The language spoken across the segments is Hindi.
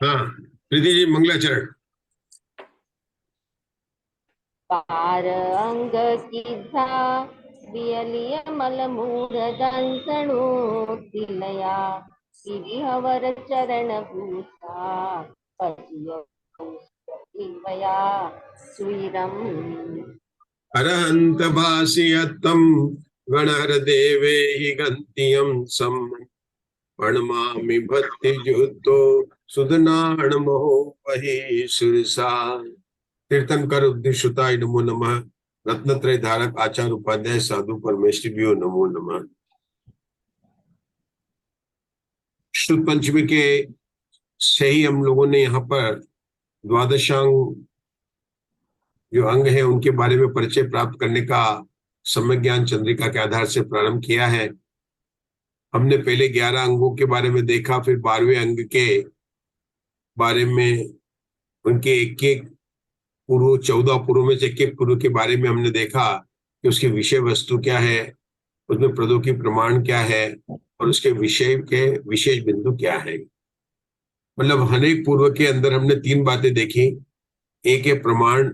हाँ, प्रीति जी मंगलाचरण। पार अंग किधा वियलिय मल मूर दंसणु तिलया गिरिहवर चरण भूषा पतिया सुरम। अरहंत भाषियत्तम गणहर देवे हि गंतियम सम प्रणमामि भक्ति जुतो सुधनाण महो वही सुरसा। कीर्तनकर उद्दिश्युताय नमो नमः। रत्नत्रय धारक आचार्य उपाध्याय साधु परमेष्टिभ्यो नमो नमः। शुद्ध पंचमी के से ही हम लोगों ने यहाँ पर द्वादशांग जो अंग है उनके बारे में परिचय प्राप्त करने का सम्यक ज्ञान चंद्रिका के आधार से प्रारंभ किया है। हमने पहले 11 अंगों के बारे में देखा, फिर 12वें अंग के बारे में, उनके एक एक पूर्व 14 पूर्व में से एक एक पूर्व के बारे में हमने देखा कि उसकी विषय वस्तु क्या है, उसमें पदों की प्रमाण क्या है और उसके विषय के विशेष बिंदु क्या है। मतलब हर एक पूर्व के अंदर हमने 3 बातें देखी। एक है प्रमाण,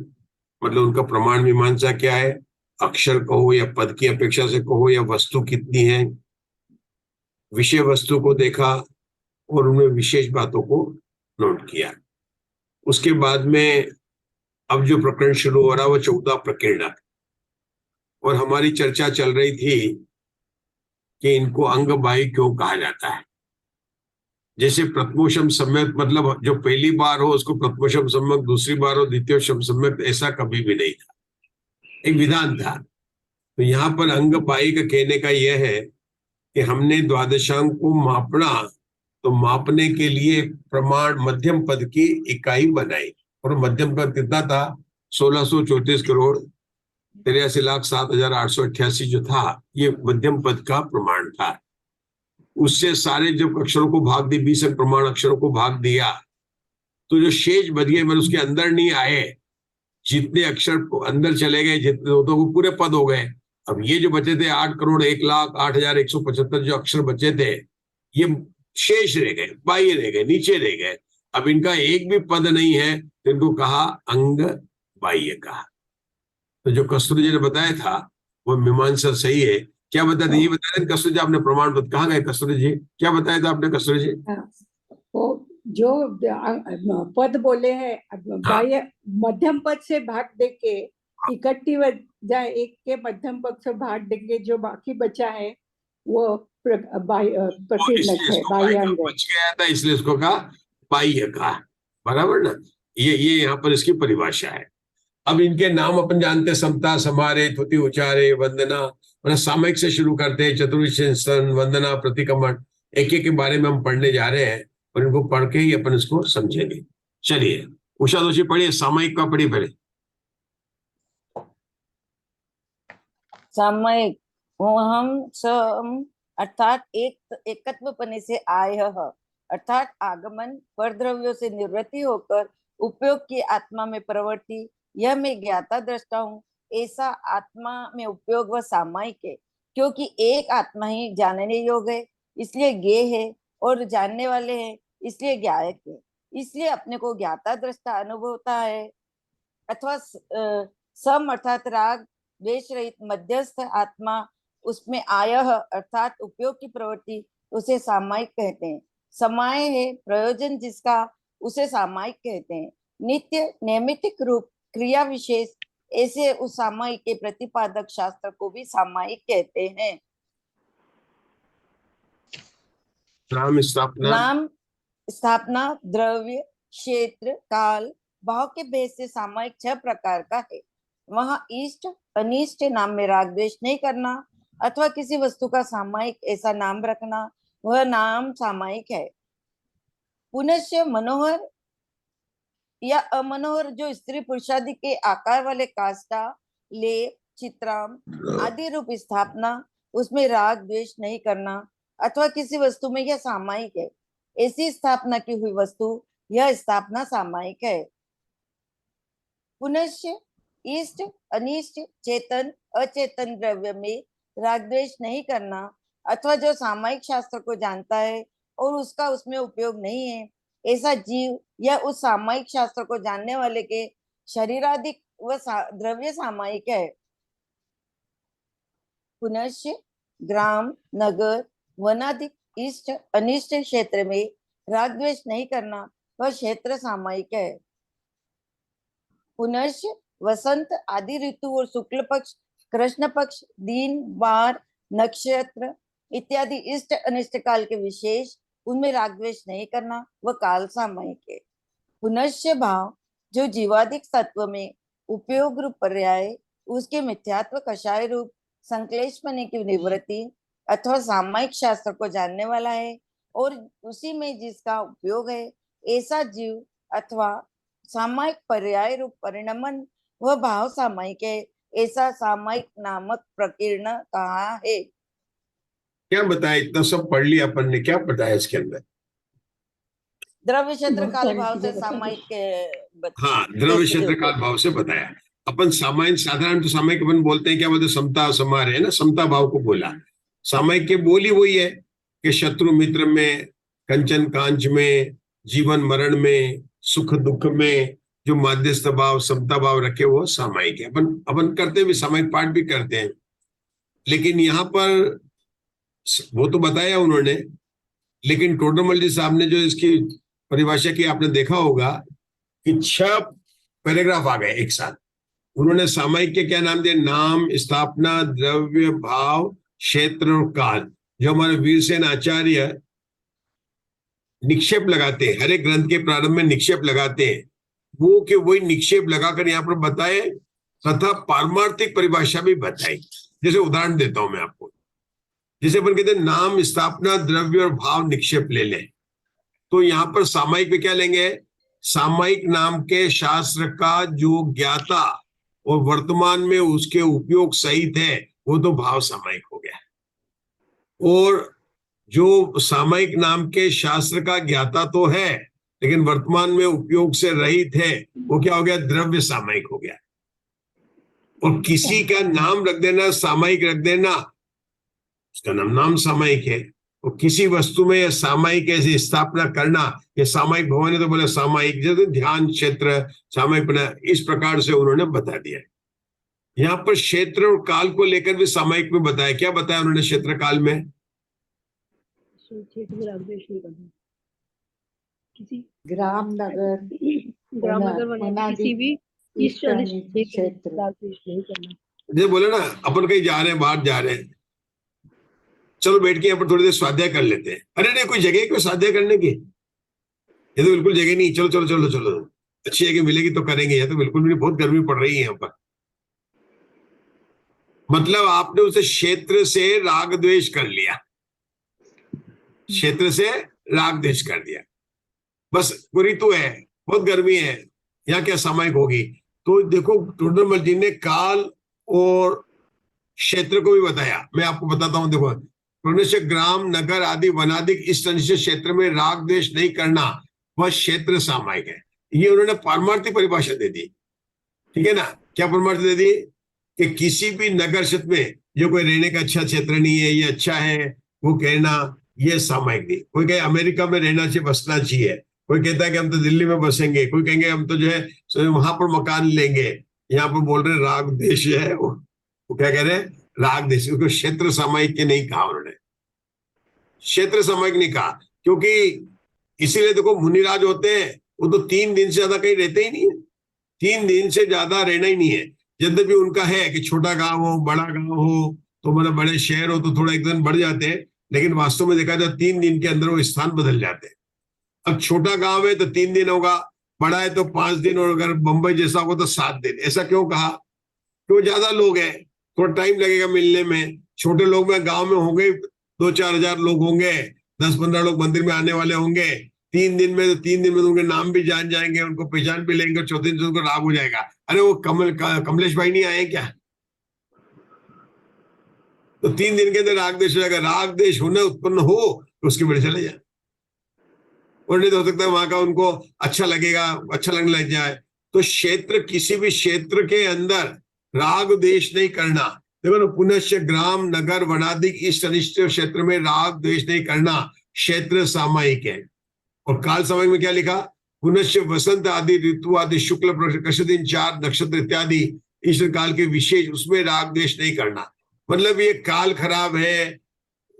मतलब उनका प्रमाण मीमांसा क्या है, अक्षर कहो या पद की अपेक्षा से कहो या वस्तु कितनी है। विषय वस्तु को देखा और उनमें विशेष बातों को नोट किया। उसके बाद में अब जो प्रकरण शुरू हो रहा है वो 14 प्रकीर्ण, और हमारी चर्चा चल रही थी कि इनको अंग बाई क्यों कहा जाता है। जैसे प्रथमोषम सम्यक, मतलब जो पहली बार हो उसको प्रथमोषम सम्यक, दूसरी बार हो द्वितीयोषम सम्यक, ऐसा कभी भी नहीं था, एक विधान था। तो यहाँ पर अंग बाई का कहने का यह है कि हमने द्वादशांग को मापना, तो मापने के लिए प्रमाण मध्यम पद की इकाई बनाई, और मध्यम पद कितना था, 1634 करोड़ 83,07,888 जो था, ये मध्यम पद का प्रमाण था। उससे सारे जब अक्षरों को भाग दी, 20 प्रमाण अक्षरों को भाग दिया, तो जो शेष बच गए, मतलब उसके अंदर नहीं आए, जितने अक्षर अंदर चले गए, जितने तो वो पूरे पद हो गए। अब ये जो बचे थे 8,01,08,175 जो अक्षर बचे थे, ये शेष रह गए, बाह्य रह गए, नीचे रह गए। अब इनका एक भी पद नहीं है, तो इनको कहा अंग बाह्य कहा। तो जो कस्तूरी जी ने बताया था वो मीमांसा सही है। क्या बताया था ये बता रहे कस्तूरी जी, आपने प्रमाण पद कहाँ गए कस्तूरी जी, क्या बताया था आपने कस्तूरी जी? वो जो पद बोले हैं हाँ बाह्य मध्यम पद से भाग देके इकट्ठी जाए, एक के मध्यम पद से भाग देके जो बाकी बचा है वो प्रकीर्णक है, बाह्य अंग है। बच गया था इसलिए इसको कहा बाह्य कहा, बराबर ना। ये यहाँ पर इसकी परिभाषा है। अब इनके नाम अपन जानते हैं, समता, समारे, तुति, उचारे, वंदना, मतलब सामयिक से शुरू करते हैं, चतुर्विंशन, वंदना, प्रतिक्रमण, एक एक के बारे में हम पढ़ने जा रहे हैं और इनको पढ़ के ही अपन इसको समझेंगे। चलिए उषा दोषी पढ़िए, सामयिक का पढ़िए पहले। सामयिक हम सम अर्थात एकत्वपने से आय, अर्थात आगमन परद्रव्यों से निवृत्ति होकर उपयोग की आत्मा में प्रवृत्ति, यह मैं ज्ञाता दृष्टा हूँ, ऐसा आत्मा में उपयोग व सामायिक है। क्योंकि एक आत्मा ही जानने योग्य है इसलिए ज्ञेय है, और जानने वाले हैं इसलिए ज्ञायक है। इसलिए अपने को ज्ञाता दृष्टा अनुभव होता है। अथवा सम अर्थात राग द्वेष रहित मध्यस्थ आत्मा, उसमें आय अर्थात उपयोग की प्रवृत्ति, उसे सामायिक कहते हैं। समाय है प्रयोजन जिसका, उसे सामायिक कहते हैं। नित्य नैमित्तिक रूप क्रिया विशेष, ऐसे उस सामायिक के प्रतिपादक शास्त्र को भी सामायिक कहते हैं। नाम स्थापना, नाम स्थापना द्रव्य क्षेत्र काल भाव के भेद से सामायिक 6 प्रकार का है। वहां इष्ट अनिष्ट नाम में राग द्वेष नहीं करना अथवा किसी वस्तु का सामायिक ऐसा नाम रखना, वह नाम सामायिक है। पुनश्च मनोहर या अमनोहर जो स्त्री पुरुषादि के आकार वाले काष्ठा, लेप, चित्राम आदि रूप स्थापना, उसमें राग द्वेष नहीं करना अथवा किसी वस्तु में यह सामायिक है। ऐसी स्थापना की हुई वस्तु यह स्थापना सामायिक है। पुनश्च इष्ट अनिष्ट चेतन अचेतन द्रव्य में राग द्वेष नहीं करना अथवा जो सामायिक शास्त्र को जानता है और उसका उसमें उपयोग नहीं है, ऐसा जीव या उस सामायिक शास्त्र को जानने वाले के शरीराधिक व द्रव्य सामायिक है। पुनश्च ग्राम, नगर, वनाधिक, इष्ट अनिष्ट क्षेत्र में राग द्वेष नहीं करना वह क्षेत्र सामायिक है। पुनश्च वसंत आदि ऋतु और शुक्ल पक्ष, कृष्ण पक्ष, दिन, वार, नक्षत्र इत्यादि इष्ट अनिष्ट काल के विशेष, उनमें राग द्वेष नहीं करना वह काल सामायिक है। पुनश्च भाव जो जीवादिक तत्व में उपयोग रूप पर्याय, उसके मिथ्यात्व कषाय रूप संक्लेशपने की निवृत्ति अथवा सामायिक शास्त्र को जानने वाला है और उसी में जिसका उपयोग है, ऐसा जीव अथवा सामायिक पर्याय रूप परिणमन वह भाव सामायिक है। ऐसा सामायिक नामक प्रकीर्ण कहा है। क्या बताया? इतना सब पढ़ लिया अपन ने, क्या बताया इसके अंदर? द्रव्य क्षेत्र बहुत काल सारी भाव से चीजें बताई। सामायिक हाँ, द्रव्य क्षेत्र काल भाव से बताया। अपन सामायिक, साधारण तो सामायिक अपन बोलते हैं, क्या बोलते हैं, समता समार है ना, समता भाव को बोला। सामायिक के बोली वही है कि शत्रु मित्र में, कंचन कांच में, जीवन मरण में, सुख दुख में जो माध्यस्थ भाव, समता भाव रखे वो सामायिक है। अपन करते भी, सामायिक पाठ भी करते हैं, लेकिन यहाँ पर वो तो बताया उन्होंने, लेकिन टोडरमल जी साहब ने जो इसकी परिभाषा की आपने देखा होगा कि 6 पैराग्राफ आ गए एक साथ। उन्होंने सामायिक के क्या नाम दिए? नाम, स्थापना, द्रव्य, भाव, क्षेत्र और काल। जो हमारे वीरसेन आचार्य निक्षेप लगाते हैं, हर एक ग्रंथ के प्रारंभ में निक्षेप लगाते हैं, वो के वही निक्षेप लगाकर यहाँ पर बताए तथा पारमार्थिक परिभाषा भी बताई। जैसे उदाहरण देता हूं मैं आपको, जैसे अपन कहते हैं नाम, स्थापना, द्रव्य और भाव निक्षेप ले लें, तो यहाँ पर सामायिक में क्या लेंगे? सामायिक नाम के शास्त्र का जो ज्ञाता और वर्तमान में उसके उपयोग सहित है वो तो भाव सामायिक हो गया, और जो सामायिक नाम के शास्त्र का ज्ञाता तो है लेकिन वर्तमान में उपयोग से रहित है वो क्या हो गया? द्रव्य सामायिक हो गया। और किसी का नाम रख देना, सामायिक रख देना, उसका नाम सामायिक है। और किसी वस्तु में सामायिक ऐसी स्थापना करना, ये सामायिक भवन है तो बोले सामायिक, जैसे ध्यान क्षेत्र सामायिक बना, इस प्रकार से उन्होंने बता दिया। यहाँ पर क्षेत्र और काल को लेकर भी सामायिक में बताया। क्या बताया उन्होंने क्षेत्र काल में? किसी ग्राम, नगर, ग्राम नगर वनाधिक किसी भी इष्ट अनिष्ट क्षेत्र राग द्वेष नहीं करना। जैसे बोले ना, अपन कहीं जा रहे हैं, बाहर जा रहे हैं, चलो बैठ के यहाँ पर थोड़ी देर स्वाध्याय कर लेते हैं। अरे नहीं, कोई जगह कोई स्वाध्याय करने की? ये तो बिल्कुल जगह नहीं, चलो चलो चलो चलो, अच्छी जगह मिलेगी तो करेंगे। ये तो बिल्कुल भी नहीं, बहुत गर्मी पड़ रही है यहाँ पर। मतलब आपने उसे क्षेत्र से राग द्वेष कर लिया, क्षेत्र से राग द्वेष कर दिया। बस ऋतु है, बहुत गर्मी है, यहाँ क्या सामायिक होगी? तो देखो टोडरमल जी ने काल और क्षेत्र को भी बताया। मैं आपको बताता हूं, देखो, पुनश्च ग्राम, नगर आदि वनाधिक इष्ट अनिष्ट क्षेत्र में राग द्वेष नहीं करना वह क्षेत्र सामायिक है। ये उन्होंने पारमार्थिक परिभाषा दे दी, ठीक है ना? क्या परमार्थ दे दी? कि किसी भी नगर क्षेत्र में जो कोई रहने का अच्छा क्षेत्र नहीं है, ये अच्छा है, वो कहना ये सामायिक नहीं। कोई कहे अमेरिका में रहना चाहिए, बसना चाहिए, कोई कहता है कि हम तो दिल्ली में बसेंगे, कोई कहेंगे हम तो जो है वहां पर मकान लेंगे। यहाँ पर बोल रहे राग देश है, वो क्या कह रहे हैं? राग देश। उसको क्षेत्र सामायिक के नहीं कहा उन्होंने, क्षेत्र सामायिक नहीं कहा, क्योंकि इसीलिए देखो मुनिराज होते हैं वो तो 3 दिन से ज्यादा कहीं रहते ही नहीं है, 3 दिन से ज्यादा रहना ही नहीं है। यद्यपि उनका है कि छोटा गांव हो, बड़ा गांव हो, तो मतलब बड़े शहर हो तो थोड़ा एक दिन बढ़ जाते हैं, लेकिन वास्तव में देखा जाए 3 दिन के अंदर वो स्थान बदल जाते हैं। अब छोटा गांव है तो 3 दिन होगा, बड़ा है तो 5 दिन, और अगर बंबई जैसा होगा तो 7 दिन। ऐसा क्यों कहा? क्यों? ज्यादा लोग हैं, थोड़ा टाइम लगेगा मिलने में। छोटे लोग में गांव में होंगे 2-4 हजार लोग होंगे, 10-15 लोग मंदिर में आने वाले होंगे। 3 दिन में तो 3 दिन में तो उनके नाम भी जान जाएंगे, उनको पहचान भी लेंगे, 4थे दिन से उनको राग हो जाएगा। अरे वो कमलेश भाई नहीं आए क्या? तो 3 दिन के अंदर राग देश हो जाएगा। राग देश होने उत्पन्न हो तो उसके बड़े चले जाए, और नहीं तो हो सकता है वहां का उनको अच्छा लगेगा, अच्छा लगने लग जाए। तो क्षेत्र, किसी भी क्षेत्र के अंदर राग द्वेष नहीं करना। देखो ना, पुनश्च ग्राम, नगर, वनाधिक इष्ट अनिष्ट क्षेत्र में राग द्वेष नहीं करना क्षेत्र सामायिक है। और काल सामायिक में क्या लिखा, पुनश्च वसंत आदि ऋतु आदि शुक्ल कृष्ण दिन 4 नक्षत्र इत्यादि ईश्वर काल के विशेष, उसमें राग द्वेष नहीं करना। मतलब ये काल खराब है,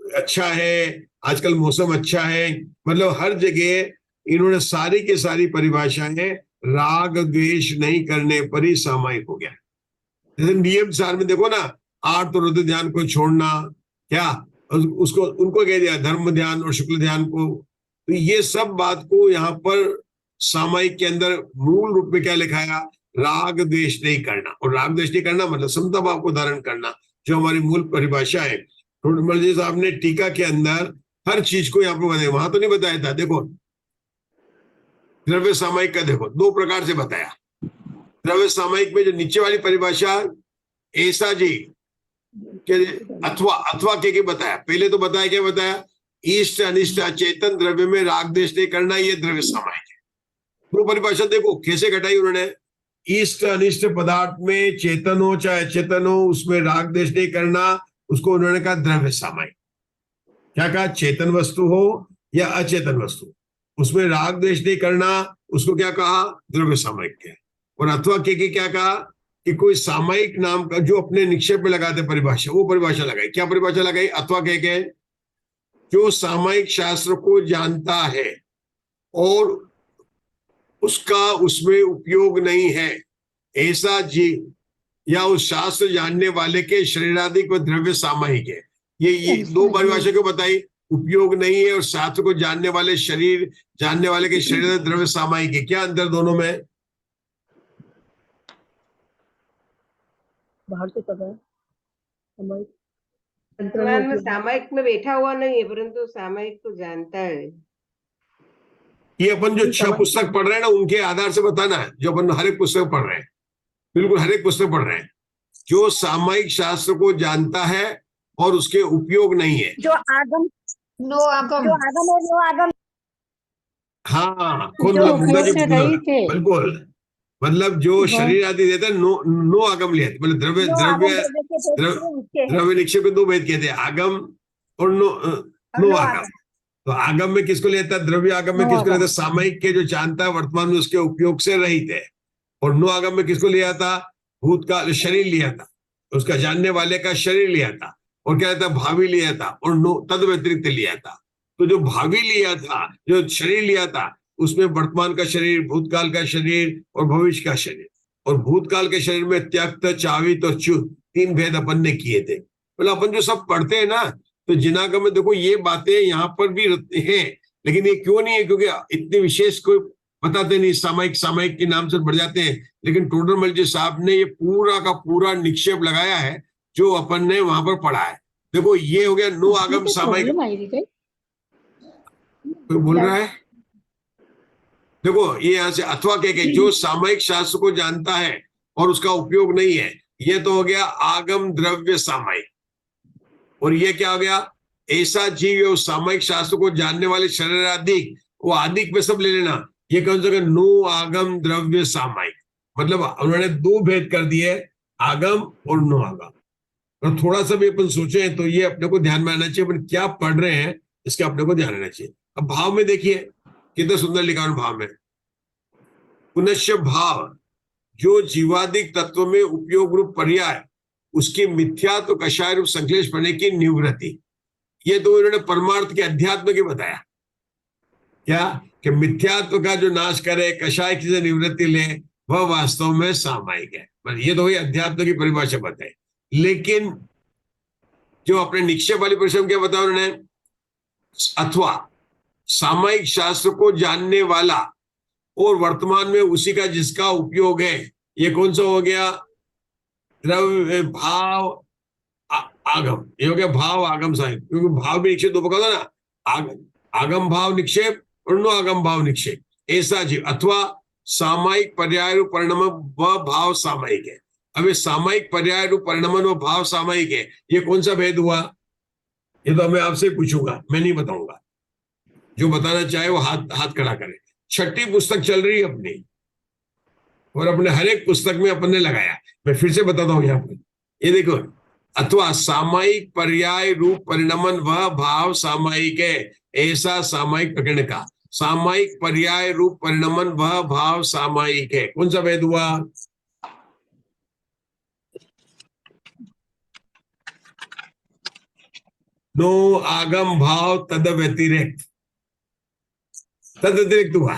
अच्छा है, आजकल मौसम अच्छा है, मतलब हर जगह इन्होंने सारी की सारी परिभाषाएं राग द्वेष नहीं करने पर ही सामायिक हो गया। जैसे नियम सार में देखो ना, आर्त और रुद्र ध्यान को छोड़ना, क्या उसको उनको कह दिया धर्म ध्यान और शुक्ल ध्यान को। तो ये सब बात को यहाँ पर सामायिक के अंदर मूल रूप में क्या लिखाया, राग द्वेष नहीं करना। और राग द्वेष नहीं करना मतलब समता भाव को धारण करना, जो हमारी मूल परिभाषा है। मर्जी साहब ने टीका के अंदर हर चीज को यहाँ पर बताया, वहां तो नहीं बताया था। देखो द्रव्य सामायिक का देखो 2 प्रकार से बताया। द्रव्य सामायिक में जो नीचे वाली परिभाषा ऐसा जी के अथवा के बताया, पहले तो बताया क्या बताया, इष्ट अनिष्ट अचेतन द्रव्य में राग द्वेष नहीं करना, ये द्रव्य सामायिक है। वो परिभाषा देखो कैसे घटाई उन्होंने, इष्ट अनिष्ट पदार्थ में चेतन हो चाहे अचेतन हो उसमें राग द्वेष नहीं करना, उसको उन्होंने कहा द्रव्य सामायिक। क्या कहा, चेतन वस्तु हो या अचेतन वस्तु उसमें राग द्वेष नहीं करना, उसको क्या कहा, द्रव्य सामायिक है। और अथवा के क्या कहा कि कोई सामायिक नाम का जो अपने निक्षेप में लगाते परिभाषा, वो परिभाषा लगाई। क्या परिभाषा लगाई, अथवा के जो सामायिक शास्त्र को जानता है और उसका उसमें उपयोग नहीं है, ऐसा जीव या उस शास्त्र जानने वाले के शरीरादि को द्रव्य सामायिक है। ये 2 परिभाषा क्यों बताई, उपयोग नहीं है और शास्त्र को जानने वाले शरीर जानने वाले के शरीर द्रव्य सामायिक है। क्या अंतर दोनों में, बाहर से पता है सामायिक वर्तमान में सामायिक में बैठा हुआ नहीं है परंतु सामायिक को जानता है। ये अपन जो 6 पुस्तक पढ़ रहे हैं ना उनके आधार से बताना है, जो अपन हर एक पुस्तक पढ़ रहे हैं, बिल्कुल हर एक पुस्तक पढ़ रहे हैं। जो सामायिक शास्त्र को जानता है और उसके उपयोग नहीं है, जो आगम हाँ जो उपयोग से रहित है। बिल्कुल, मतलब जो शरीर आदि देता है, नो आगम लिया, मतलब द्रव्य निक्षेप में 2 भेद कहते हैं, आगम और नो आगम। तो आगम में किसको लेता है, द्रव्य आगम में किसको लेता है, सामायिक के जो जानता है वर्तमान में उसके उपयोग से रहित है। और नो आगम में किसको लिया था, भूतकाल शरीर लिया था, उसका जानने वाले का शरीर लिया था, और क्या था, भावी लिया था, और नो तद व्यतिरिक्त लिया था। तो जो भावी लिया था, जो शरीर लिया था, उसमें वर्तमान का शरीर, भूतकाल का शरीर और भविष्य का शरीर। और भूतकाल के शरीर में त्यक्त, चावित और च्युत 3 भेद अपन ने किए थे। मतलब अपन जो सब पढ़ते हैं ना, तो जिनागम में देखो ये बातें यहाँ पर भी हैं, लेकिन ये क्यों नहीं है, क्योंकि इतने विशेष कोई बताते नहीं, सामायिक के नाम से बढ़ जाते हैं। लेकिन टोडरमल जी साहब ने ये पूरा का पूरा निक्षेप लगाया है जो अपन ने वहां पर पढ़ा है। देखो ये हो गया नो आगम सामायिक। कोई बोल रहा है, देखो ये यहाँ से अथवा के जो सामायिक शास्त्र को जानता है और उसका उपयोग नहीं है, ये तो हो गया आगम द्रव्य सामायिक। और ये क्या हो गया, ऐसा जीव उस सामायिक शास्त्र को जानने वाले शरीर आदिक, वो आदिक में सब ले लेना, ये कौन सा, नो आगम द्रव्य सामायिक। मतलब उन्होंने 2 भेद कर दिए, आगम और नो आगम। और थोड़ा सा भी अपन सोचे तो ये अपने को ध्यान में आना चाहिए, अपन क्या पढ़ रहे हैं इसके अपने को ध्यान रहना चाहिए। अब भाव में देखिए कितना सुंदर लिखा है भाव में, पुनश्च भाव जो जीवादिक तत्व में उपयोग रूप पर्याय, उसकी मिथ्यात्व कषाय रूप संश्लेष पढ़ने की निवृत्ति। ये तो इन्होंने परमार्थ के अध्यात्म के बताया, क्या कि मिथ्यात्व का जो नाश करे, कषाय की जो निवृत्ति ले, वह वास्तव में सामायिक है। ये तो वही अध्यात्म की परिभाषा बताई। लेकिन जो अपने निक्षेप वाली परिभाषा क्या बताया उन्होंने, अथवा सामायिक शास्त्र को जानने वाला और वर्तमान में उसी का जिसका उपयोग है, ये कौन सा हो गया, द्रव्य भाव आगम। ये हो गया भाव आगम साहिब, क्योंकि भाव भी निक्षेप 2 प्रकार था ना, आगम भाव निक्षेप और नो आगम भाव निक्षेप। ऐसा जीव अथवा सामायिक पर्याय रूप परिणमन व भाव सामायिक है। अब ये सामायिक पर्याय रूप परिणमन व भाव सामायिक है, ये कौन सा भेद हुआ, ये तो मैं आपसे पूछूंगा, मैं नहीं बताऊंगा। जो बताना चाहे वो हाथ खड़ा करे। 6ठी पुस्तक चल रही है अपनी, और अपने हर एक पुस्तक में अपन ने लगाया। मैं फिर से बताता हूं यहाँ पर, ये देखो, अथवा सामायिक पर्याय रूप परिणमन वह भाव सामायिक है, ऐसा सामायिक प्रकरण का। सामायिक पर्याय रूप परिणमन वह भाव सामायिक है। कौन सा भेद हुआ? नो आगम भाव तद व्यतिरिक्त, तद व्यतिरिक्त हुआ।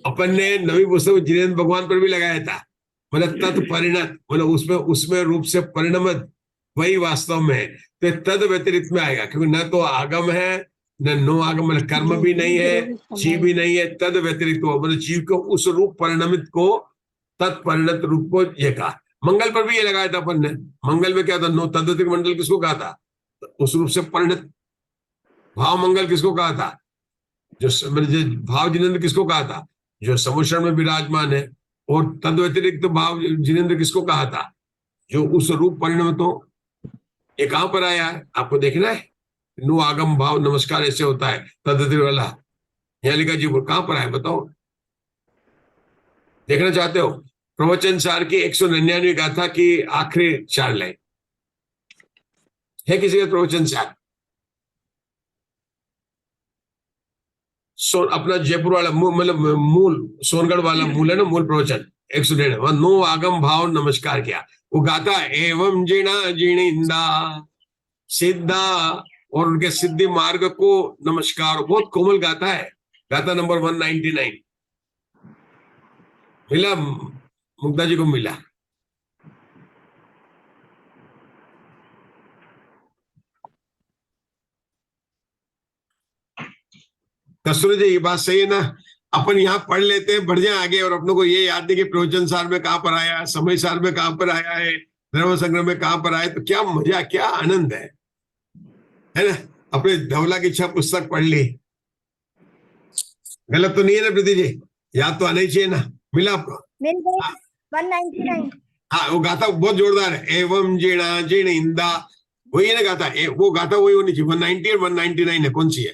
अपन ने नवी पुस्तक में जिनेन्द्र भगवान पर भी लगाया था, मतलब तत्परिणत, मतलब उसमें उसमें रूप से परिणमत वही वास्तव में है। तो तद व्यतिरिक्त में आएगा, क्योंकि न तो आगम है न नो आगम, मतलब कर्म भी नहीं है, जीव भी नहीं है। तद व्यतिरिक्त हुआ, मतलब जीव को उस रूप परिणमित को, तत्परिणत रूप को ये कहा। मंगल पर भी ये लगाया था अपन ने। मंगल में क्या था? नो तद व्यतिरिक्त मंडल किसको कहा था? उस रूप से परिणत। भाव मंगल किसको कहा था? जो भाव जिनेन्द्र किसको कहा था? जो समुषण में विराजमान है। और तद व्यतिरिक्त भाव जिनेन्द्र किसको कहा था? जो उस रूप परिणमित हो। ये कहां पर आया है आपको देखना है। नु आगम भाव नमस्कार ऐसे होता है, तद व्यतिरिक्त वाला यहाँ लिखा जी, वो कहां पर आया बताओ, देखना चाहते हो? प्रवचन सार की 199 गाथा की आखिरी 4 लाइन है किसी का प्रवचन सार? अपना जयपुर वाला मतलब मूल सोनगढ़ वाला मूल है ना, मूल प्रवचन 199, नो आगम भाव नमस्कार किया। वो गाता एवं जिणा जिणिंदा सिद्धा, और उनके सिद्धि मार्ग को नमस्कार। बहुत कोमल गाता है, गाता नंबर 199 मिला, मुग्धा जी को मिला। कस्तूरी जी ये बात सही है ना? अपन यहाँ पढ़ लेते हैं, बढ़ जाए आगे, और अपनों को ये याद नहीं कि प्रवचन सार में कहां पर आया, समय सार में कहां पर आया है, धर्म संग्रह में कहां पर आया। तो क्या मजा, क्या आनंद है ना? अपने धवला की 6 पुस्तक पढ़ ली, गलत तो नहीं है ना प्रीति जी? याद तो आना ही चाहिए ना। मिला आपको? मिल गई 199। हाँ, वो गाथा बहुत जोरदार है, एवं जिणा जिणिंदा, वही है ना गाथा। वो गाथा वही होनी चाहिए। 190 और 199 है, कौन सी है?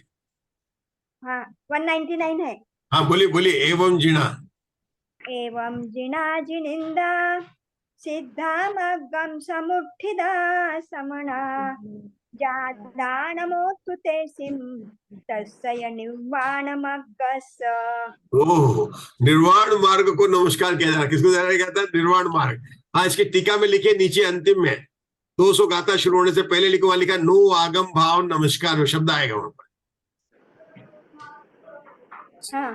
हाँ 199 है। हाँ बोलिए बोलिए। एवं जिणा एवं जिणा जिनिंदा सिद्धामग्गम समुत्थिदा समना जादानमोत्तु ते सिम तस्य निर्वाणमग्गस। ओह, निर्वाण मार्ग को नमस्कार किया जा रहा है। किसको जा रहा था? निर्वाण मार्ग। हाँ, इसकी टीका में लिखे नीचे अंतिम में 200 गाथा शुरू होने से पहले लिखो, वहां लिखा नो आगम भाव नमस्कार, वो शब्द आएगा वहां पर। हाँ।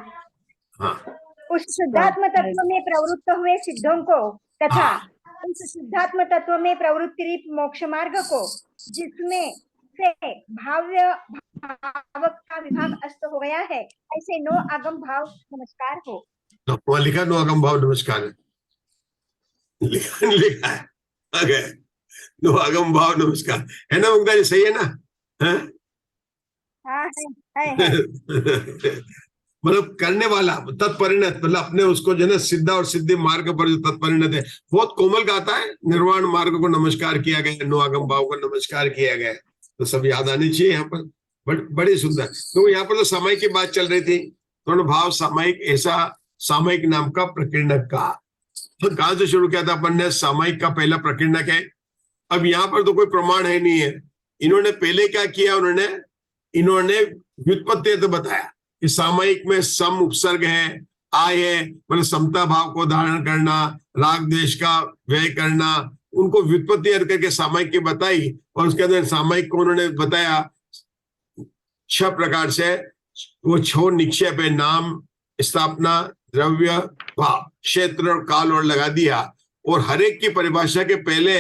हाँ, उस शुद्धात्म तत्व में प्रवृत्त हुए सिद्धों को तथा उस शुद्धात्म तत्व में प्रवृत्ति रूप मोक्ष मार्ग को, जिसमें से भाव्य भाव का विभाग अस्त हो गया है, ऐसे नो आगम भाव नमस्कार हो। तो वहां लिखा नो आगम भाव नमस्कार है, लिखा है आगे नो आगम भाव नमस्कार, है ना मुग्धा जी? सही है ना? हाँ है। मतलब करने वाला तत्परिणत, मतलब अपने उसको जो है ना सिद्धा और सिद्धि मार्ग पर जो तत्परिणत है, बहुत कोमल गाता है। निर्वाण मार्ग को नमस्कार किया गया, नो आगम भाव को नमस्कार किया गया, तो सब याद आनी चाहिए यहाँ पर। बड़ी सुंदर। तो यहाँ पर तो सामायिक की बात चल रही थी, तो भाव सामायिक, ऐसा सामायिक नाम का प्रकीर्णक का। तो कहां से शुरू किया था अपन ने? सामायिक का पहला प्रकीर्णक है। अब यहाँ पर तो कोई प्रमाण है नहीं है। इन्होंने पहले क्या किया? इन्होंने व्युत्पत्ति तो बताया कि सामायिक में सम उपसर्ग है, आय है, मतलब समता भाव को धारण करना, राग द्वेष का व्यय करना, उनको व्युत्पत्ति करके सामायिक की बताई। और उसके अंदर सामायिक को उन्होंने बताया 6 प्रकार से। वो 6 निक्षेप है, नाम, स्थापना, द्रव्य, भाव, क्षेत्र और काल और लगा दिया। और हर एक की परिभाषा के पहले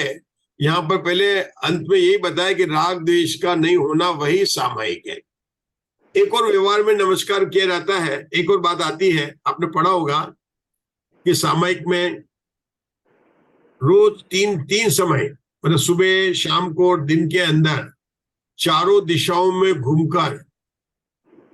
यहाँ पर पहले अंत में यही बताया कि राग द्वेष का नहीं होना वही सामायिक है। एक और व्यवहार में नमस्कार किया जाता है, एक और बात आती है, आपने पढ़ा होगा कि सामायिक में रोज तीन समय, मतलब सुबह, शाम को और दिन के अंदर चारों दिशाओं में घूमकर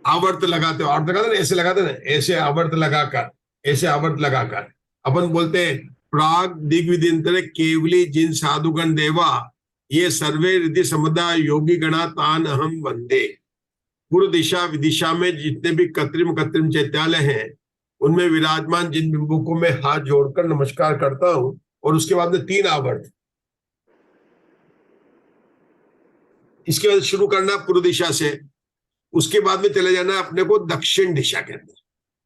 आवर्त लगाते हो। आवर्त लगाते ना, ऐसे लगाते ना, ऐसे आवर्त लगाकर, ऐसे आवर्त लगाकर अपन बोलते हैं प्राग दिग्विदिंतर केवली जिन साधुगण देवा ये सर्वे रिद्धि समुदाय योगी गणा तान अहम वंदे। पूर्व दिशा विदिशा में जितने भी कृत्रिम चैत्यालय हैं, उनमें विराजमान जिन बिंबों को मैं हाथ जोड़कर नमस्कार करता हूं। और उसके बाद में 3 आवर्त। इसके बाद शुरू करना पूर्व दिशा से, उसके बाद में चले जाना है अपने को दक्षिण दिशा के अंदर,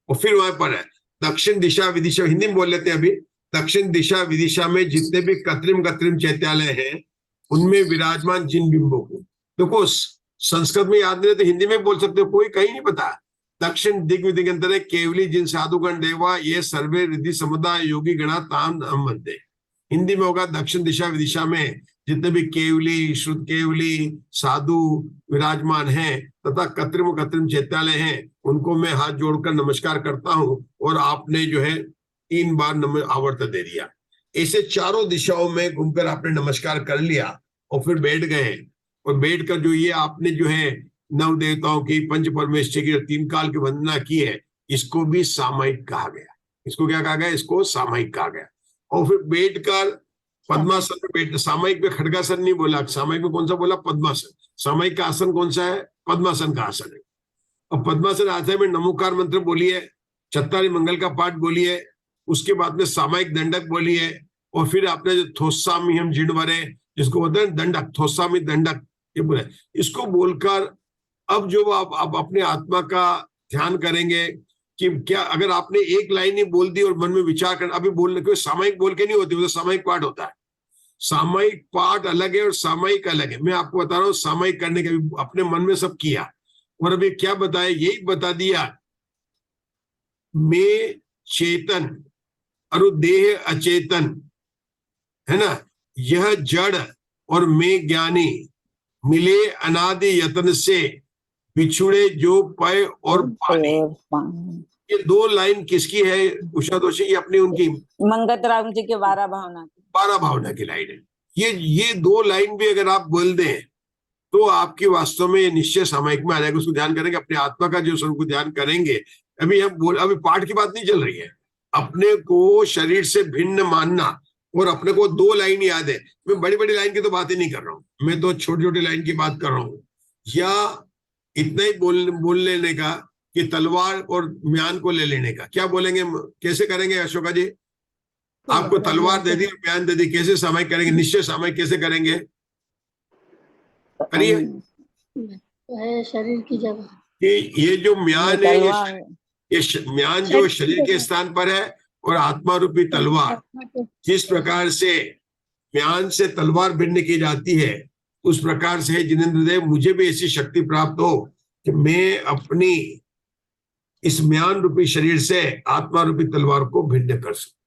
और फिर वहां पर है दक्षिण दिशा विदिशा, हिंदी में बोल लेते हैं अभी। दक्षिण दिशा विदिशा में जितने भी कृत्रिम चैत्यालय हैं उनमें विराजमान जिन बिंबों को, देखो संस्कृत में याद नहीं तो हिंदी में बोल सकते हो, कोई कहीं नहीं पता। दक्षिण दिग्विदिक अंतर है केवली जिन साधुगण देवा ये सर्वे रिद्धि समुदाय योगी गणा ताम हम बनते। हिंदी में होगा दक्षिण दिशा विदिशा में जितने भी केवली श्रुत केवली साधु विराजमान हैं तथा कृत्रिम चैत्यालय हैं उनको मैं हाथ जोड़कर नमस्कार करता हूं, और आपने जो है 3 बार आवर्त दे दिया। ऐसे चारों दिशाओं में घूमकर आपने नमस्कार कर लिया और फिर बैठ गए, और बैठकर जो ये आपने जो है नव देवताओं की पंच परमेश्वर की 3 काल की वंदना की है, इसको भी सामयिक कहा गया। इसको क्या कहा गया? इसको सामयिक कहा गया। और फिर बैठकर पद्मासन में बैठ, सामयिक में खड्गासन नहीं बोला, सामयिक में कौन सा बोला? पद्मासन। सामयिक का आसन कौन सा है? पद्मासन का आसन है। और पद्मासन आसन में नमोकार मंत्र बोलिए, चत्तारी मंगल का पाठ बोलिए, उसके बाद में सामयिक दंडक बोलिए, और फिर आपने जो थोस्सामी हम जिणवरे जिसको बोलते हैं दंडक, थोस्सामी दंडक ये बोले, इसको बोलकर अब जो आप अपने आत्मा का ध्यान करेंगे कि क्या अगर आपने एक लाइन ही बोल दी और मन में विचार कर, अभी बोलने को सामयिक बोल के नहीं होती, वो तो सामयिक पाठ होता है। सामयिक पाठ अलग है और सामयिक अलग है। मैं आपको बता रहा हूँ सामयिक करने के अपने मन में सब किया, और अभी क्या बताया? यही बता दिया मैं चेतन और देह अचेतन है ना, यह जड़ और मैं ज्ञानी मिले अनादि यत्न से बिछुड़े जो पय और पानी। ये 2 लाइन किसकी है उषा दोषी? ये अपनी उनकी मंगत राम जी के 12 भावना की लाइन है। ये 2 लाइन भी अगर आप बोल दें तो आपकी वास्तव में निश्चय सामयिक में आ जाएगा। उसको ध्यान करेंगे, अपने आत्मा का जो स्वरूप को ध्यान करेंगे। अभी पाठ की बात नहीं चल रही है, अपने को शरीर से भिन्न मानना, और अपने को 2 लाइन याद है। मैं बड़ी बड़ी लाइन की तो बात ही नहीं कर रहा हूँ, मैं तो छोटी छोटी लाइन की बात कर रहा हूँ। या इतना ही बोल लेने का कि तलवार और म्यान को ले लेने का, क्या बोलेंगे? कैसे करेंगे अशोका जी? आपको तलवार दे दी, म्यान दे दी, कैसे सामयिक करेंगे? निश्चय सामयिक कैसे करेंगे? करिए। शरीर की जगह कि ये जो म्यान है, ये म्यान जो शरीर के स्थान पर है, और आत्मा रूपी तलवार, जिस प्रकार से म्यान से तलवार भिन्न की जाती है उस प्रकार से जिनेंद्र देव मुझे भी ऐसी शक्ति प्राप्त हो कि मैं अपनी इस म्यान रूपी शरीर से आत्मा रूपी तलवार को भिन्न कर सकूं।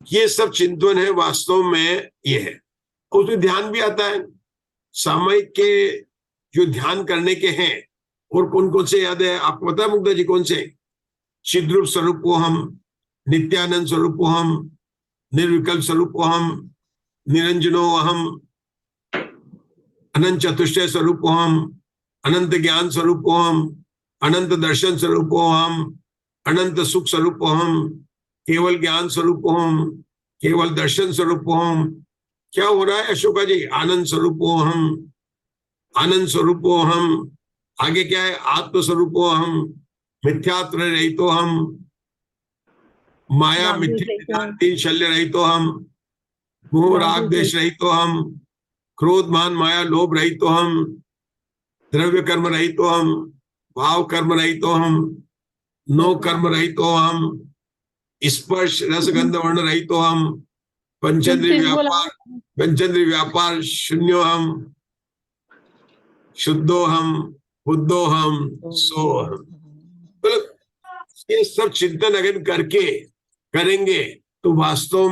ये सब चिंतन है वास्तव में, ये है। उसमें ध्यान भी आता है। सामयिक के जो ध्यान करने के हैं और कौन कौन से याद है आपको पता है मुग्धा जी? कौन से? चिद्रूप स्वरूपो हम, नित्यानंद स्वरूपो हम, निर्विकल्प स्वरूपो हम, निरंजनो अहम, अनंत चतुष्टय स्वरूपो हम, अनंत ज्ञान स्वरूपो हम, अनंत दर्शन स्वरूपो हम, अनंत सुख स्वरूपो हम, केवल ज्ञान स्वरूपो हम, केवल दर्शन स्वरूपो हम। क्या हो रहा है अशोका जी? आनंद स्वरूपो हम, आनंद स्वरूपो हम। आगे क्या है? आत्म स्वरूपो हम, मिथ्यात्व रहितो हम, माया मिथ्या शल्य रहितो हम, मोह राग देश रहितो हम, क्रोध मान माया लोभ रहितो हम, द्रव्य कर्म रहितो हम, भाव कर्म रहितो हम, नो कर्म रहितो हम, स्पर्श रस गंध वर्ण रहितो हम, पंचेंद्रिय व्यापार शून्यो हम, शुद्धो हम, बुद्धो हम, सो हम। ये सब चिंतन अगर करके करेंगे तो वास्तव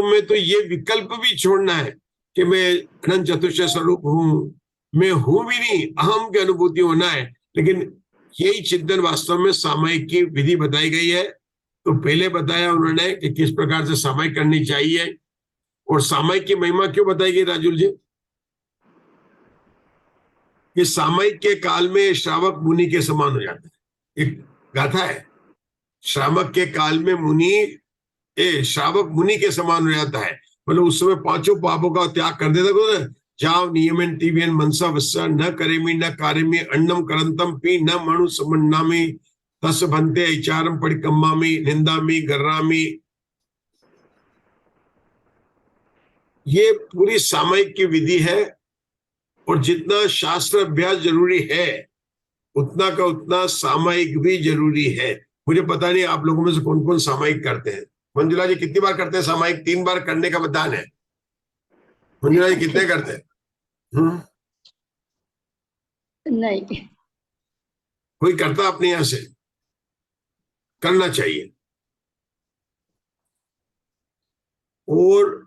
में तो ये विकल्प भी छोड़ना है कि मैं अनंत चतुष्टय स्वरूप हूं, मैं हूं भी नहीं, अहम की अनुभूति होना है। लेकिन यही चिंतन वास्तव में सामयिक की विधि बताई गई है। तो पहले बताया उन्होंने कि किस प्रकार से सामयिक करनी चाहिए, और सामयिक की महिमा क्यों बताई गई राजुल जी? कि सामयिक के काल में श्रावक मुनि के समान हो जाता है। एक गाथा है, श्रावक के काल में श्रावक मुनि के समान हो जाता है। मतलब उस समय 5 पापों का त्याग कर देता था। जाव नियमन तीव्यन मनसा वस्सा न करेमी न कार्यमी अन्नम करंतम पी न मणु समन्नामी तस भंते विचारम पड़िकम्मामी निंदामी गर्रामी। ये पूरी सामयिक की विधि है। और जितना शास्त्र अभ्यास जरूरी है उतना का उतना सामायिक भी जरूरी है। मुझे पता नहीं आप लोगों में से कौन कौन सामायिक करते हैं। मंजुला जी कितनी बार करते हैं सामायिक? 3 बार करने का विधान है। मंजुला जी कितने करते हैं? नहीं, कोई करता अपने यहां से? करना चाहिए। और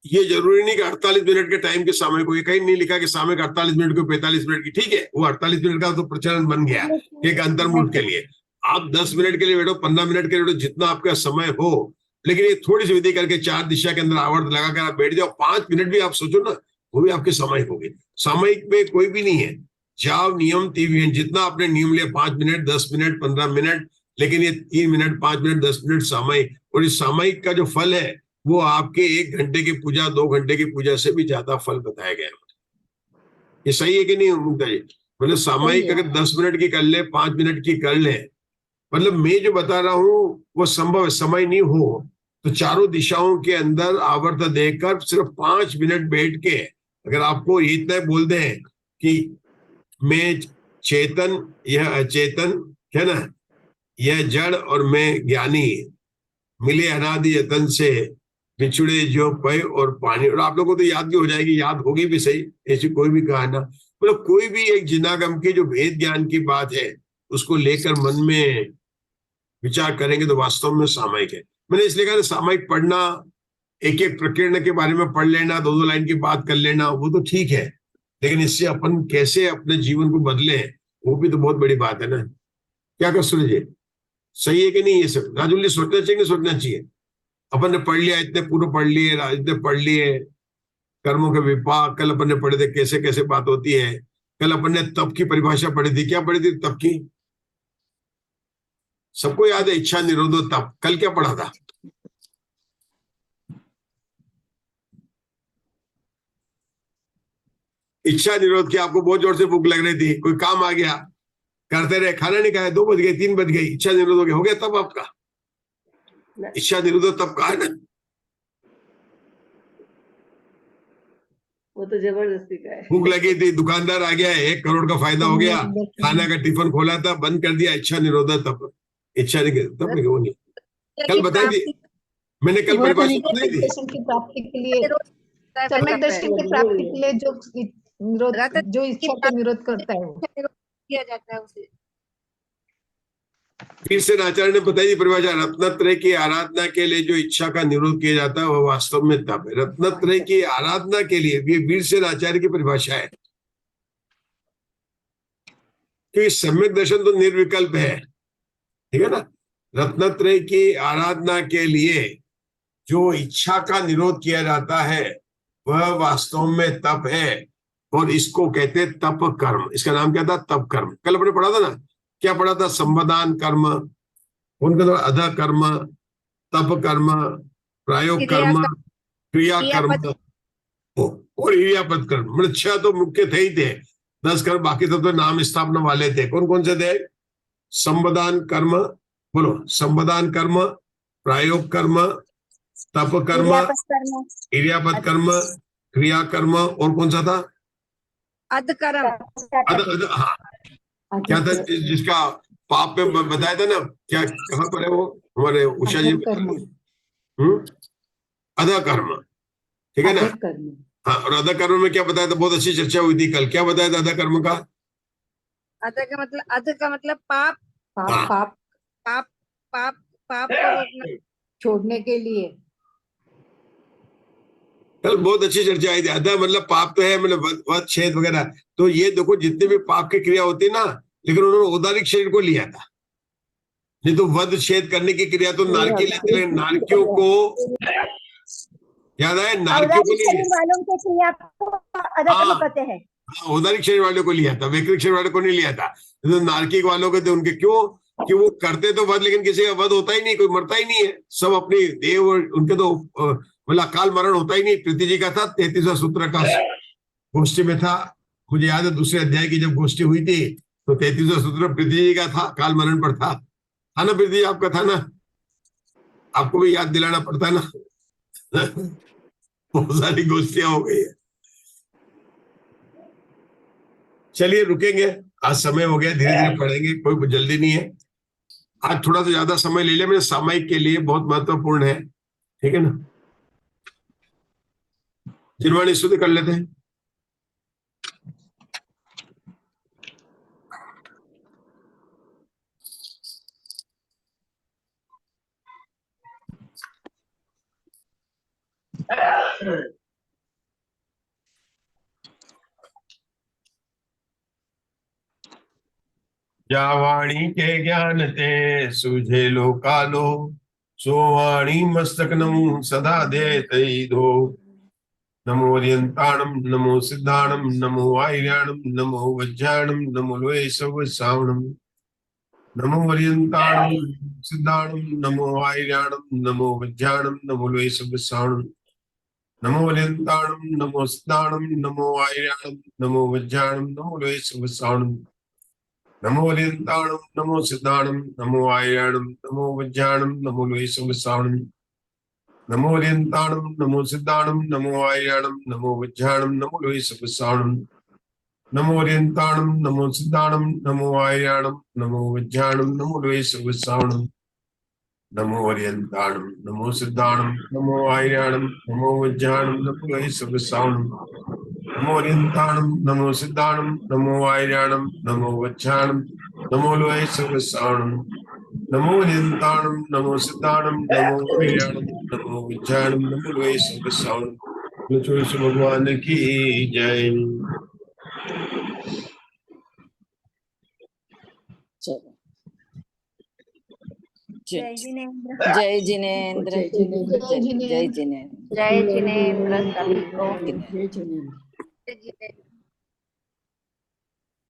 ये जरूरी नहीं कि 48 मिनट के टाइम के सामयिक को, ये कहीं नहीं लिखा कि सामयिक 48 मिनट को 45 मिनट की, ठीक है, वो 48 मिनट का तो प्रचलन बन गया एक अंतर्मुठ के लिए। आप 10 मिनट के लिए बैठो, 15 मिनट के लिए बैठो, जितना आपका समय हो, लेकिन ये थोड़ी सी विधि करके 4 दिशा के अंदर आवर्त लगाकर आप बैठ जाओ, 5 मिनट भी आप सोचो ना, वो भी आपके सामयिक होगी। सामयिक में कोई भी नहीं है, जाव नियम तीव्र, जितना आपने नियम लिया 5 मिनट, 10 मिनट, 15 मिनट, लेकिन ये 3 मिनट, 5 मिनट, 10 मिनट सामयिक। और इस सामयिक का जो फल है वो आपके 1 घंटे की पूजा, 2 घंटे की पूजा से भी ज्यादा फल बताया गया है। ये सही है कि नहीं मुक्ता जी? मतलब सामयिक अगर 10 मिनट की कर ले, 5 मिनट की कर ले, मतलब मैं जो बता रहा हूं वो संभव है। समय नहीं हो तो चारों दिशाओं के अंदर आवर्त देकर सिर्फ 5 मिनट बैठ के, अगर आपको इतना बोल दें कि मैं चेतन, यह अचेतन है ना, यह जड़ और मैं ज्ञानी, मिले अनादि यतन से, बिछुड़े जो पय और पानी। और आप लोगों को तो याद भी हो जाएगी, याद होगी भी सही, ऐसी कोई भी कहा ना, मतलब कोई भी एक जिनागम की जो वेद ज्ञान की बात है उसको लेकर मन में विचार करेंगे तो वास्तव में सामयिक है। मैंने इसलिए कहा सामयिक पढ़ना, एक एक प्रकीर्ण के बारे में पढ़ लेना, 2-2 लाइन की बात कर लेना, वो तो ठीक है, लेकिन इससे अपन कैसे अपने जीवन को बदले वो भी तो बहुत बड़ी बात है ना। क्या कर सूर्य जी, सही है कि नहीं? ये सब राजुल जी सोचना चाहिए कि सोचना चाहिए? अपन ने पढ़ लिया, इतने पूर्व पढ़ लिए, इतने पढ़ लिए कर्मों के विपाक, कल अपन ने पढ़े थे कैसे कैसे बात होती है, कल अपन ने तप की परिभाषा पढ़ी थी। क्या पढ़ी थी तप की? सबको याद है, इच्छा निरोधो तप। कल क्या पढ़ा था? इच्छा निरोध की। आपको बहुत जोर से भूख लग रही थी, कोई काम आ गया, करते रहे, खाना नहीं खाया, 2 बज गए, 3 बज गई, इच्छा निरोध हो गया तब आपका इच्छा निरोध तब कहा ना। वो तो जबरदस्ती का है। भूख लगी थी, दुकानदार आ गया, 1 करोड़ का फायदा हो गया, खाना का टिफिन खोला था, बंद कर दिया, इच्छा निरोध तब। इच्छा नहीं तब नहीं, वो नहीं। कल बताई थी मैंने, कल परिभाषा बताई थी। की प्राप्ति के लिए, सम्यक दर्शन की प्राप्ति के लिए जो निरोध, जो इच्छा का निरोध करता है वो किया जाता है उसे। फिर से आचार्य ने बताई थी परिभाषा, रत्नत्रय की आराधना के लिए जो इच्छा का निरोध किया जाता है वह वास्तव में तप है। रत्नत्रय की आराधना के लिए, ये वीरसेन आचार्य की परिभाषा है, क्योंकि सम्यक दर्शन तो निर्विकल्प है, ठीक है ना। रत्नत्रय की आराधना के लिए जो इच्छा का निरोध किया जाता है वह वास्तव में तप है, और इसको कहते हैं तप कर्म। इसका नाम क्या था? तप कर्म। कल अपने पढ़ा था ना, क्या पढ़ा था? संवदान कर्म, उनका तो अध कर्म, तप कर्म, प्रायोग कर्म, क्रिया कर्म और इरियापद कर्म। मतलब 6 तो मुख्य थे ही थे, 10 कर्म बाकी सब तो नाम स्थापना वाले थे। कौन कौन से थे? संवदान कर्म, बोलो, संवदान कर्म, प्रायोग कर्म, तप कर्म, इरियापद कर्म, क्रिया कर्म, और कौन सा था? अध कर्म। हाँ, क्या था जिसका पाप में बताया था ना, क्या कहाँ पर है वो? हमारे उषा जी अधा कर्म, ठीक है ना। हाँ, और अधा कर्म में क्या बताया था? बहुत अच्छी चर्चा हुई थी कल। क्या बताया था अधा कर्म का? अध का मतलब पाप, हाँ, पाप पाप पाप पाप को रोकना, छोड़ने के लिए। कल बहुत अच्छी चर्चा आई थी। अधा मतलब पाप तो है, मतलब वध छेद वगैरह। तो ये देखो जितने भी पाप की क्रिया होती है ना, लेकिन उन्होंने औदारिक शरीर को लिया था, नहीं तो वध छेद करने की क्रिया तो नारकी लेते हैं। नारकियों को याद है, नारकियों को नहीं, वालों के क्रिया को अधकर्म कहते हैं। औदारिक शरीर वालों को लिया था, वैकृतिक शरीर वालों को नहीं लिया था। तो नारकिक वालों को थे उनके, क्यों कि वो करते तो वध, लेकिन किसी का वध होता ही नहीं, कोई मरता ही नहीं है, सब अपनी देव, उनके तो मतलब अकाल मरण होता ही नहीं। प्रीति जी का था 33वां सूत्र का गोष्ठी में था, मुझे याद है दूसरे अध्याय की जब गोष्ठी हुई थी तो 33वां सूत्र प्रीति जी का था, अकाल मरण पर था ना प्रीति जी? आपका था ना? आपको भी याद दिलाना पड़ता है ना। बहुत सारी गोष्ठियां हो गई है। चलिए रुकेंगे, आज समय हो गया, धीरे धीरे पढ़ेंगे, कोई जल्दी नहीं है। आज थोड़ा सा ज्यादा समय ले लिया मैंने, सामयिक के लिए बहुत महत्वपूर्ण है, ठीक है ना। जिनवाणी शुद्ध कर लेते हैं। जा वाणी के ज्ञान ते सूझे लो कालो, सो वाणी मस्तक नमो सदा दे तई दो। नमो अर्यंताणम नमो सिद्धाणम नमो आयर्याणम नमो वज्राणम नमो लोए सब सावणम। नमो अर्यंताणम सिद्धाणम नमो आयर्याणम नमो वज्राणम नमो लोए सब सावणम। नमो अर्यंताणम नमो सिद्धाणम नमो आयर्याणम नमो वज्राणम नमो लोए सब सावणम। नमो अर्यंताणम नमो सिद्धाणम नमो आयर्याणम नमो वज्राणम नमो लोए सब सावणम। नमो अर्यंताणम नमो सिद्धाणम नमो आयर्याणम नमो वज्राणम नमो लोए सब सावणम। नमो अर्यंताणम नमो सिद्धाणम नमो आयर्याणम नमो वज्राणम नमो लोए सब सावणम। नमो अर्यंताणम नमो सिद्धाणम नमो आयर्याणम नमो वज्राणम नमो लोए सब सावणम। नमो अर्यंताणम नमो सिद्धाणम नमो आयर्याणम नमो वज्राणम नमो लोए सब सावणम। नमो अर्यंताणम नमो सिद्धाणम नमो आयर्याणम नमो वज्राणम नमो लोए सब सावणम। भगवान की जय। चलो जय जिनेन्द्र। जय जिनेन्द्र। जय जिनेन्द्र। जय जिनेन्द्र। जय जिनेन्द्र सभी को। जय जिनेन्द्र। जय जिनेन्द्र।